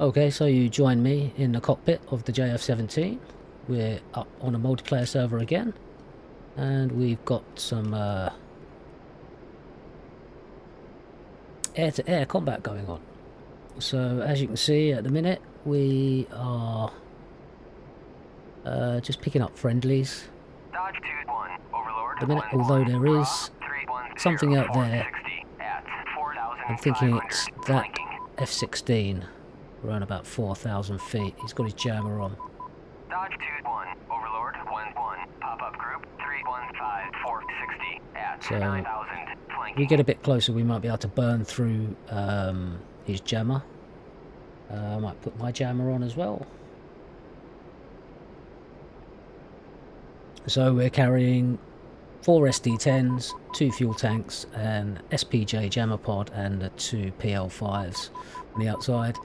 Okay, so you join me in the cockpit of the JF-17. We're up on a multiplayer server again, and we've got some air-to-air combat going on. So as you can see at the minute, we are just picking up friendlies. The minute, although there is something out there, I'm thinking it's that F-16. Around about 4,000 feet. He's got his jammer on. Dodge 2-1, Overlord 1-1, pop-up group 315-460 at 9,000, flanking. If we get a bit closer, we might be able to burn through his jammer. I might put my jammer on as well. So we're carrying 4 SD-10s, 2 fuel tanks, an SPJ jammer pod, and 2 PL5s on the outside.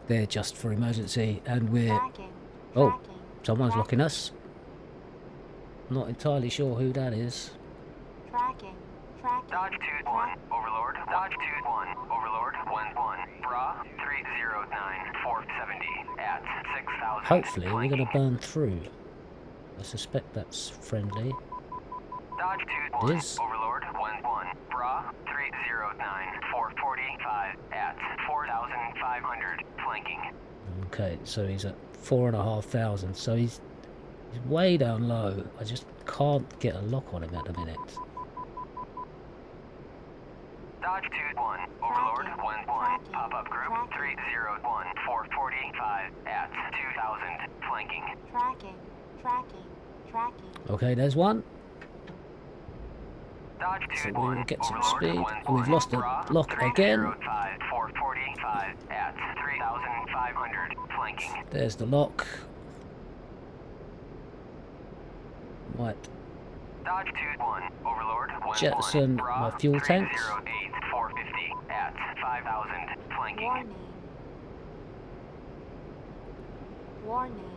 They're just for emergency, and we're... Oh, someone's locking us. Not entirely sure who that is. Dodge 2-1, Overlord. Dodge 2-1, Overlord 1-1, Bra 309-470 at 6,000. Hopefully we're going to burn through. I suspect that's friendly. Dodge 2-1, Overlord 1-1, Bra 309-445 at 4,500, flanking. Okay, so he's at 4,500, so he's way down low. I just can't get a lock on him at the minute. Dodge 2-1, Overlord 1-1, pop-up group 301-445 at 2,000, flanking. Tracking. Okay, there's one. Dodge 2-1, so we will get some Overlord speed. 1-1, And we've lost the lock again. 305-445 at 3,500, flanking. There's the lock. Might Dodge 2-1, Overlord 1-1, jettison my fuel tanks. 308-450 at 5,000, flanking. Warning.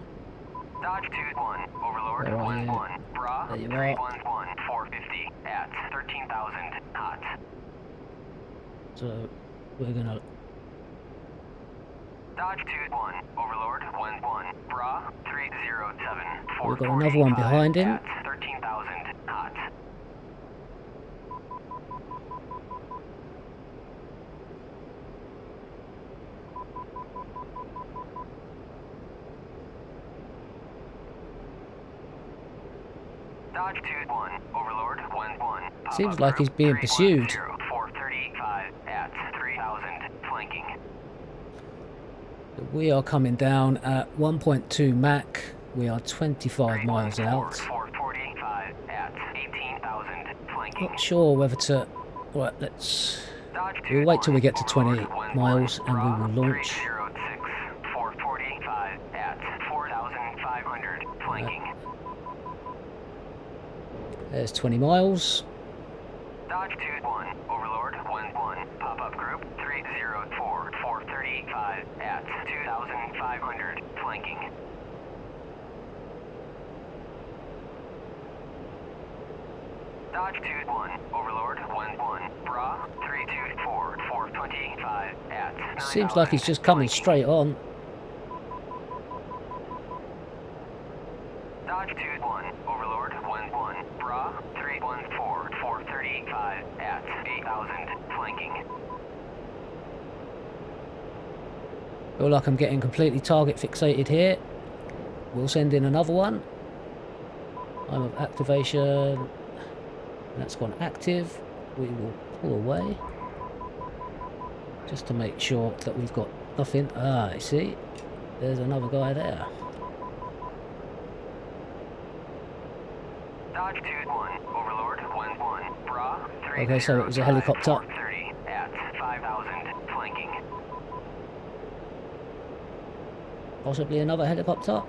Dodge 2-1, Overlord 1-1, Bra 311-450 at 13,000, hot. So we're gonna... Dodge 2-1, Overlord 1-1, Bra 307-445 We've got another one behind him. at 13,000, hot. Dodge 2-1, Overlord 1-1. Seems like he's being pursued. 435 at 3,000, flanking. We are coming down at 1.2 Mach. We are 25 miles out. 445 at 18,000, flanking. Not sure whether to... Right, we'll wait till we get to 20 miles and we will launch. 445 at 4,500, flanking. There's 20 miles. Dodge 2-1, Overlord 1-1, pop-up group 304-435 at 2,500, flanking. Dodge 2-1, Overlord 1-1, Bra 324-425 at 9,000. Seems like he's just coming straight on. Dodge 2-1, Overlord 1-1, Bra 314-435 at 8,000, flanking. Feel like I'm getting completely target fixated here. We'll send in another one. Time of activation. That's gone active. We will pull away. Just to make sure that we've got nothing. Ah, you see? There's another guy there. Dodge 2-1, Overlord 1-1, Bra 305, Okay, so it was a helicopter. 430 at 5,000, flanking. Possibly another helicopter.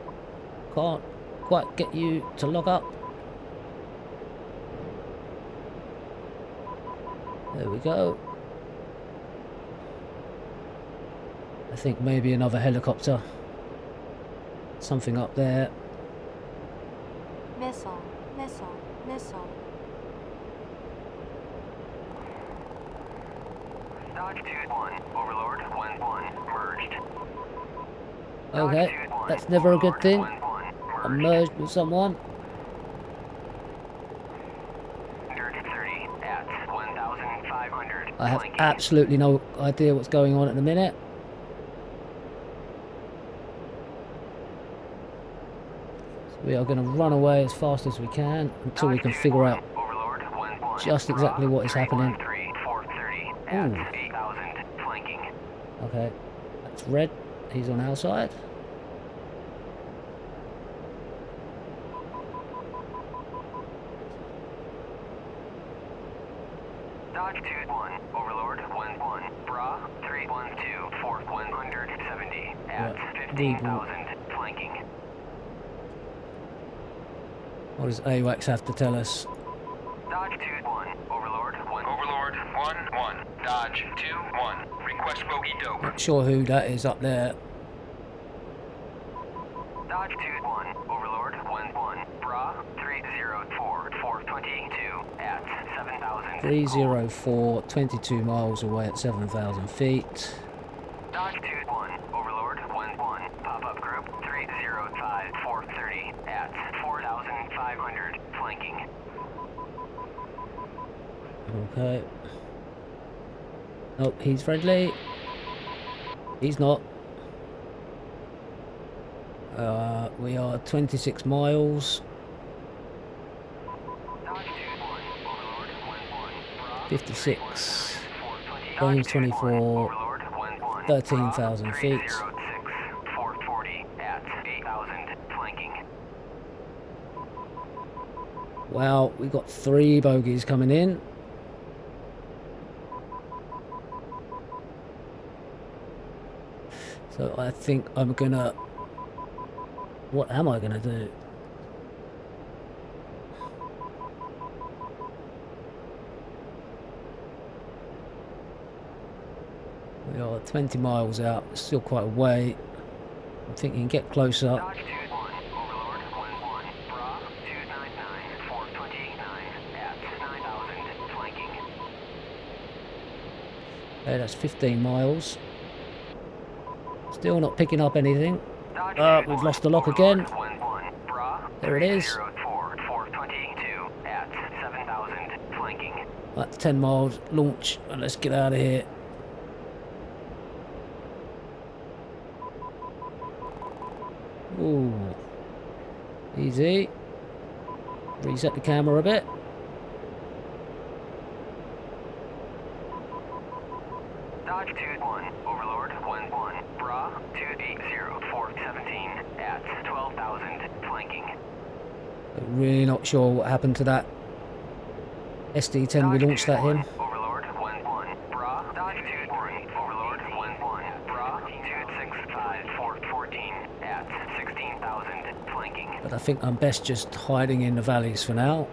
Can't quite get you to log up. There we go. I think maybe another helicopter. Something up there. Missile. Dodge 2-1, Overlord 1-1, merged. Okay, that's never a good thing. I'm merged with someone. 130 at 1,500. I have flanking. absolutely no idea what's going on at the minute. So we are going to run away as fast as we can until we can figure out Overlord 1-1. just exactly what is happening. 430 at Ooh. 8,000. Flanking. Okay, that's red. He's on our side. Dodge 2-1. Overlord 1-1. Bra 312. 170 at Right, 15,000. Flanking. What does AWACS have to tell us? Dodge 2-1. Overlord 1. Overlord 1-1. Dodge 2-1. Request bogey dope. Not sure who that is up there. Dodge 2-1. Overlord 1-1. Bra 304. 422 at 7,000. 304, 22 miles away at 7,000 feet. Dodge 2-1. Overlord 1-1. Pop-up group 305. 430 at 4,500. Flanking. Okay. Nope, he's friendly. He's not. We are 26 miles. Dodge 2-1. Overlord 1-1. Bra 56. 420. Range 24. Overlord 1-1. 13,000 feet. 306. 440 at 8,000. Flanking. Wow, we got 3 bogeys coming in. So I think I'm gonna... What am I gonna do? We are 20 miles out, still quite a way. I'm thinking get closer. Dodge 2-1. Overlord 1-1. Bra 299. 429 at 9,000. Flanking. Okay, that's 15 miles. Still not picking up anything. Dodge We've 2-1. lost the lock Overlord again. 1-1. Bra There it is. 304. 422 at 7,000. Flanking. Right, 10 miles, launch, and let's get out of here. Ooh. Easy. Reset the camera a bit. Dodge 2-1. Overlord 1-1. Bra 280. 417 at 12,000. Flanking. Really not sure what happened to that SD-10 we Dodge launched that 2-1. in. Overlord 1-1. Bra Dodge 2-3. Overlord 1-1. Bra 265. 414 at 16,000. Flanking. But I think I'm best just hiding in the valleys for now.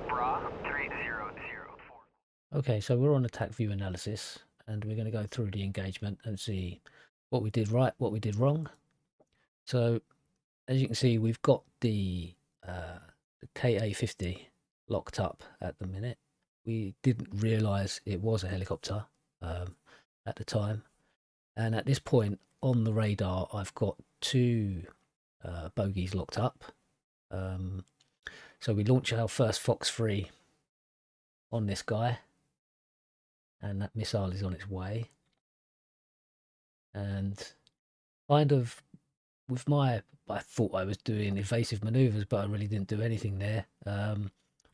Bra 3004. Okay, so we're on a Tacview analysis, and we're going to go through the engagement and see what we did right, what we did wrong. So, as you can see, we've got the KA-50 locked up at the minute. We didn't realise it was a helicopter at the time. And at this point on the radar, I've got 2 bogeys locked up. So we launch our first Fox 3 on this guy. And that missile is on its way. And kind of with I thought I was doing evasive maneuvers, but I really didn't do anything there.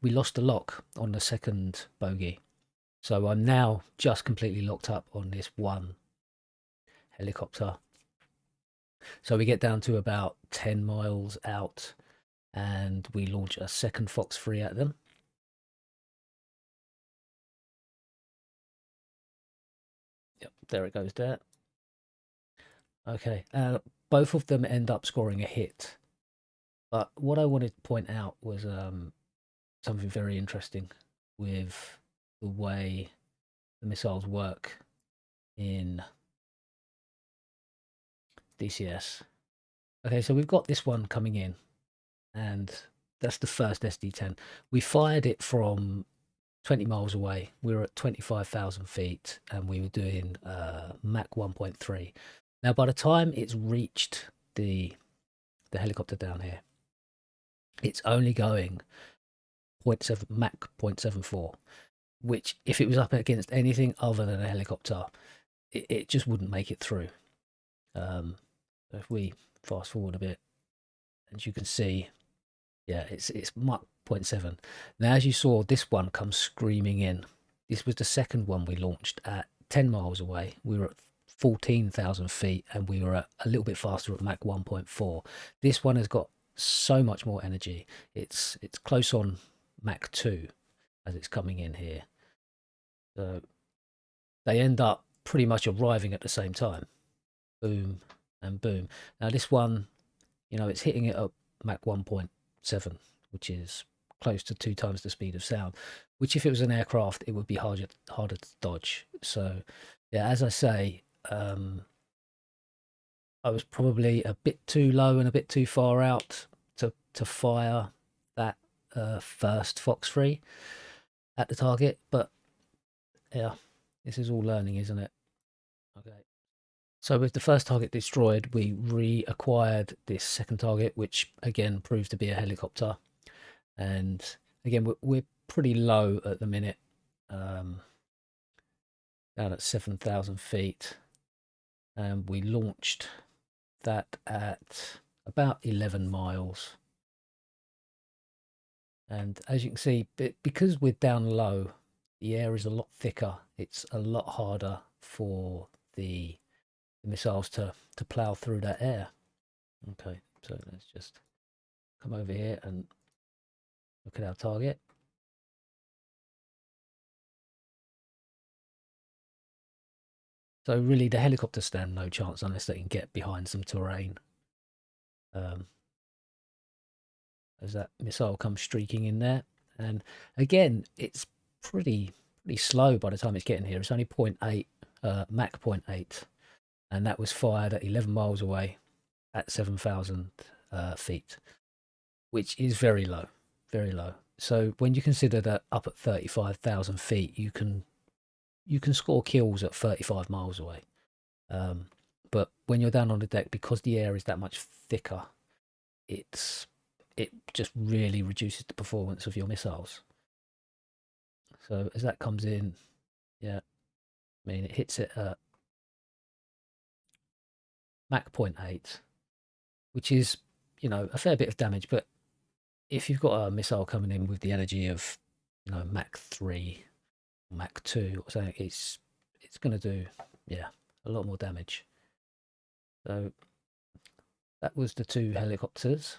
We lost the lock on the second bogey. So I'm now just completely locked up on this one helicopter. So we get down to about 10 miles out and we launch a second Fox 3 at them. Yep, there it goes there. Okay, both of them end up scoring a hit. But what I wanted to point out was something very interesting with the way the missiles work in DCS. Okay, so we've got this one coming in, and that's the first SD-10. We fired it from 20 miles away. We were at 25,000 feet, and we were doing Mach 1.3. Now, by the time it's reached the helicopter down here, it's only going 0.7 Mach 0.74, which if it was up against anything other than a helicopter, it just wouldn't make it through. If we fast forward a bit, as you can see, yeah, it's Mach 0.7. Now, as you saw, this one comes screaming in. This was the second one we launched at 10 miles away. We were at 14,000 feet and we were at a little bit faster at Mach 1.4. This one has got so much more energy. It's close on Mach 2 as it's coming in here. So they end up pretty much arriving at the same time. Boom and boom. Now this one, you know, it's hitting it at Mach 1.7, which is close to 2 times the speed of sound, which if it was an aircraft, it would be harder to dodge. So yeah, as I say, I was probably a bit too low and a bit too far out to fire that first Fox 3 at the target, but yeah, this is all learning, isn't it? Okay. So with the first target destroyed, we reacquired this second target, which again proved to be a helicopter. And again, we're pretty low at the minute, down at 7,000 feet. And we launched that at about 11 miles. And as you can see, because we're down low, the air is a lot thicker. It's a lot harder for the missiles to plow through that air. Okay, so let's just come over here and look at our target. So really the helicopters stand no chance unless they can get behind some terrain. As that missile comes streaking in there. And again, it's pretty slow by the time it's getting here. It's only 0.8, Mach 0.8. And that was fired at 11 miles away at 7,000 feet, which is very low, very low. So when you consider that up at 35,000 feet, you can score kills at 35 miles away. But when you're down on the deck, because the air is that much thicker, it just really reduces the performance of your missiles. So as that comes in, yeah, I mean, it hits it at Mach 0.8, which is, you know, a fair bit of damage. But if you've got a missile coming in with the energy of, you know, Mach 3, Mach 2 or something, it's going to do, yeah, a lot more damage. So that was the 2 helicopters.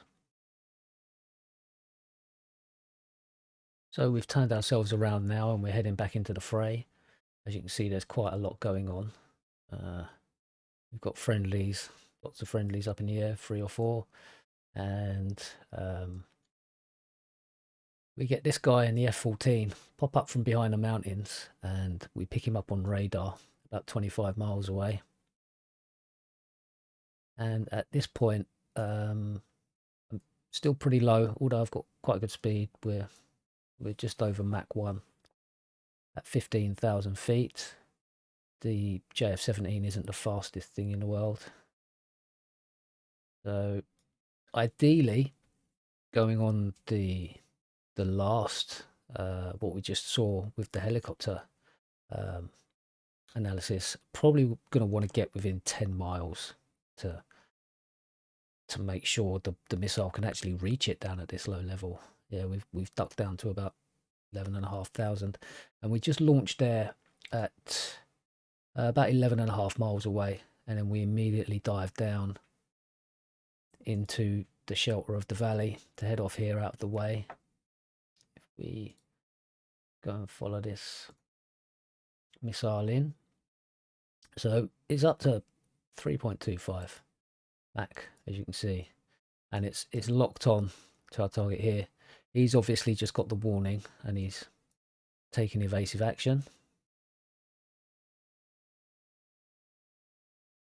So we've turned ourselves around now and we're heading back into the fray. As you can see, there's quite a lot going on. We've got friendlies, lots of friendlies up in the air, 3 or 4. And we get this guy in the F-14 pop up from behind the mountains and we pick him up on radar about 25 miles away. And at this point, I'm still pretty low, although I've got quite a good speed. We're just over Mach 1 at 15,000 feet. The JF-17 isn't the fastest thing in the world. So ideally, going on the last, what we just saw with the helicopter analysis, probably going to want to get within 10 miles to make sure the missile can actually reach it down at this low level. Yeah, we've ducked down to about 11,500, and we just launched there at about 11.5 miles away, and then we immediately dived down into the shelter of the valley to head off here out of the way. If we go and follow this missile in, so it's up to 3.25 Mach, as you can see, and it's locked on to our target here. He's obviously just got the warning and he's taking evasive action.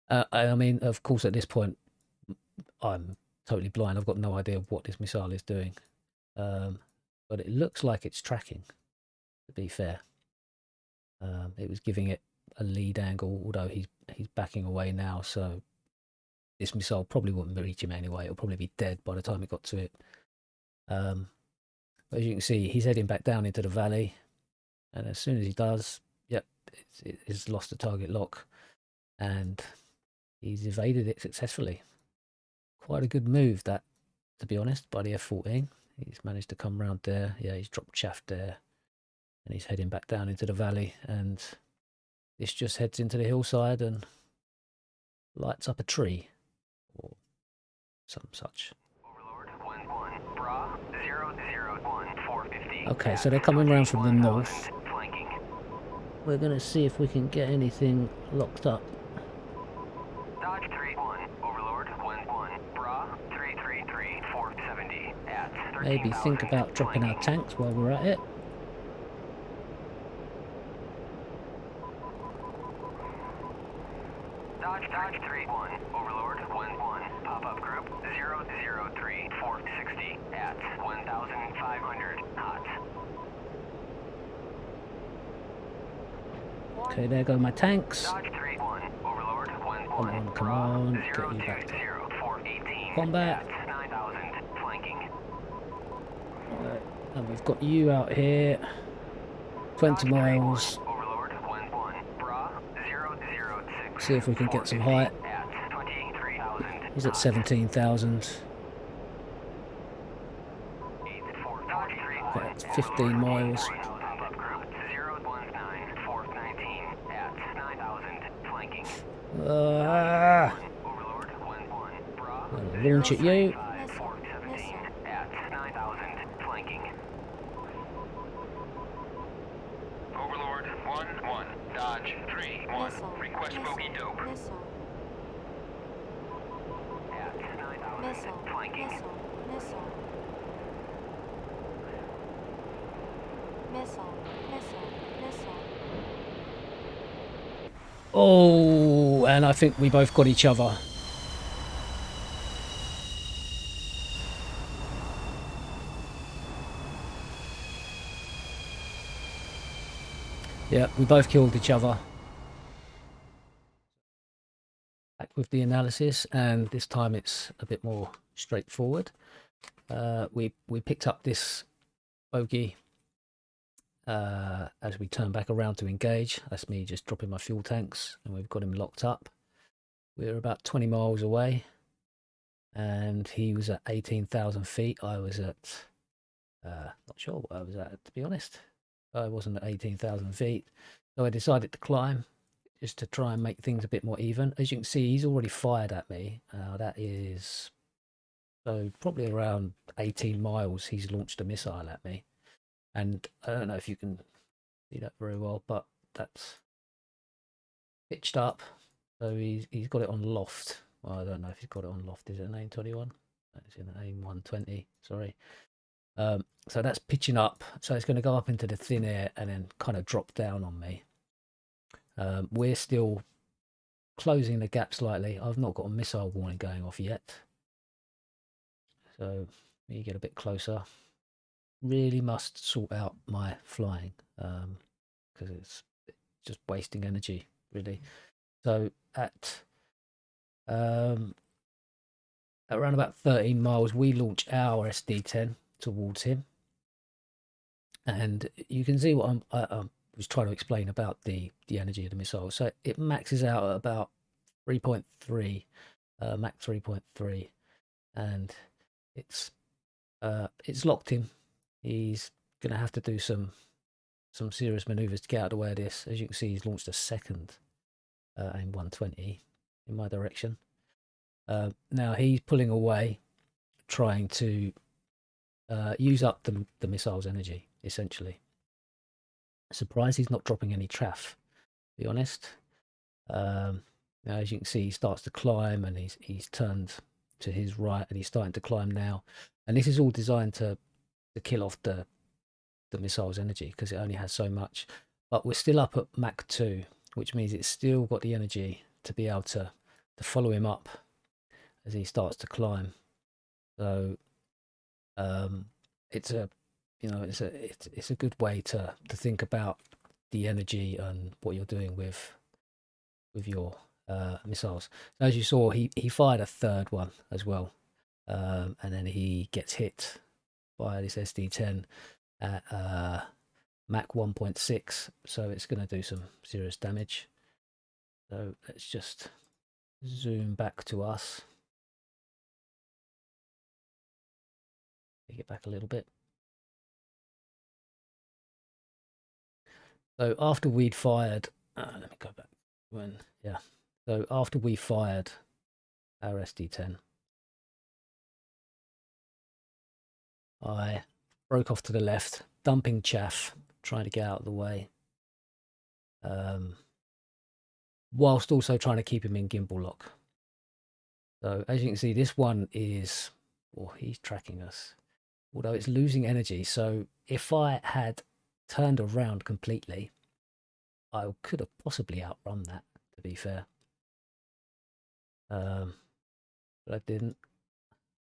I mean, of course, at this point, I'm totally blind. I've got no idea what this missile is doing. But it looks like it's tracking, to be fair. It was giving it a lead angle, although he's backing away now, so this missile probably wouldn't reach him anyway. It'll probably be dead by the time it got to it. But as you can see, he's heading back down into the valley, and as soon as he does, yep, it's lost the target lock, and he's evaded it successfully. Quite a good move, that, to be honest, by the F-14. He's managed to come round there. Yeah, he's dropped chaff there, and he's heading back down into the valley, and this just heads into the hillside and lights up a tree or some such. Overlord 1-1, Bra 001 450. Okay, so they're coming around from the north. Flanking. We're going to see if we can get anything locked up. Dodge 3-1, Overlord 1-1, Bra 333 470 at 13,000. Maybe think about dropping our tanks while we're at it. Dodge 3-1, Overlord 1-1, pop-up group 003 460 at 1,500 hot. Okay, there go my tanks. Dodge 3-1, Overlord 1-1, Come on, come on, get you back to 418 combat. at 9,000 flanking. Right, and we've got you out here. 20 miles. Overlord 1-1, Bra 006. See if we can get some height. At 23,000. He's at 17,000. Okay, that's 15 miles. Pop-up group 019 419 at 9,000 flanking. Overlord 1-1, Bra Gonna launch at you. 417 at 9,000 flanking. Overlord 1-1, Dodge 3-1, Missile. request bogey dope. Missile. At 9,000 Missile. flanking. Missile. Missile. Missile. Missile. Missile. Oh, and I think we both got each other. Yeah, we both killed each other. Back with the analysis, and this time it's a bit more straightforward. We picked up this bogey as we turn back around to engage. That's me just dropping my fuel tanks, and we've got him locked up. We're about 20 miles away, and he was at 18,000 feet. I was at not sure what I was at, to be honest. I wasn't at 18,000 feet, so I decided to climb just to try and make things a bit more even. As you can see, he's already fired at me. That is, so probably around 18 miles he's launched a missile at me, and I don't know if you can see that very well, but that's pitched up, so he's got it on loft. Well, I don't know if he's got it on loft. Is it an AIM-21? It's an AIM-120, sorry. So that's pitching up, so it's going to go up into the thin air and then kind of drop down on me. We're still closing the gap slightly. I've not got a missile warning going off yet, so let me get a bit closer. Really must sort out my flying because it's just wasting energy, really. So at around about 13 miles, we launch our SD-10 towards him, and you can see what I was trying to explain about the energy of the missile. So it maxes out at about 3.3, Mach 3.3, and it's locked him. He's going to have to do some serious maneuvers to get out of the way of this. As you can see, he's launched a second AIM-120 in my direction. Now he's pulling away, trying to use up the missile's energy, essentially. Surprised he's not dropping any chaff, to be honest. Now, as you can see, he starts to climb, and he's turned to his right, and he's starting to climb now. And this is all designed to kill off the missile's energy, because it only has so much. But we're still up at Mach 2, which means it's still got the energy to be able to follow him up as he starts to climb. So it's a it's a good way to think about the energy and what you're doing with with your missiles. So as you saw, he fired a third one as well, and then he gets hit by this SD-10 at Mach 1.6, so it's going to do some serious damage. So let's just zoom back to us. Take it back a little bit. So after we'd fired, let me go back. So after we fired our SD-10, I broke off to the left, dumping chaff, trying to get out of the way, whilst also trying to keep him in gimbal lock. So as you can see, this one is, well, he's tracking us, although it's losing energy. So if I had turned around completely, I could have possibly outrun that, to be fair. But I didn't.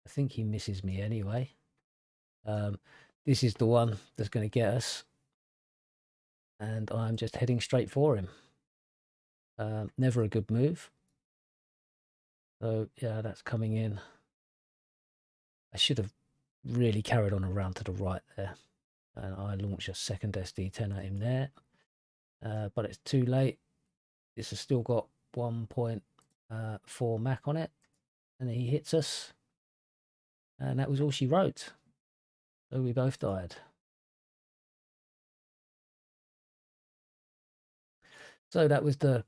I think he misses me anyway. This is the one that's going to get us, and I'm just heading straight for him. Never a good move. So yeah, that's coming in. I should have really carried on around to the right there, and I launched a second SD-10 at him there, but it's too late. This has still got 1.4 Mach on it, and he hits us, and that was all she wrote. So we both died. So that was the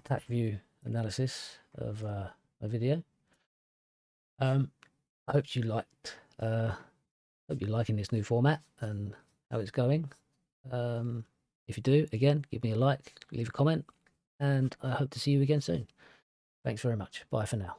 Tacview analysis of a video. I hope you liked. Hope you're liking this new format and how it's going. If you do, again, give me a like, leave a comment, and I hope to see you again soon. Thanks very much. Bye for now.